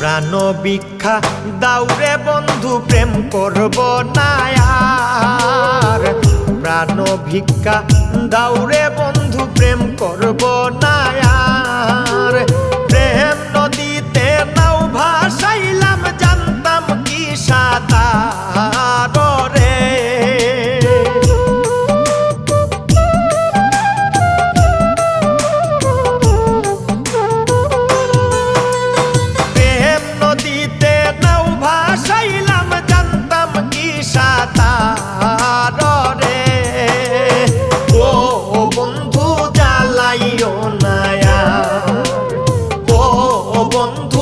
প্রাণ ভিক্ষা দাউরে বন্ধু প্রেম করব না আর। প্রাণ ভিক্ষা দাউরে বন্ধু প্রেম করব না আর। প্রেম নদীতে নাও ভাসাইলাম জানতাম কি সাঁতার রে। প্রেম নদীতে নাও ভাসাইলাম জানতাম কি সাঁতার রে। ও বন্ধু জ্বালাইও না আর, ও বন্ধু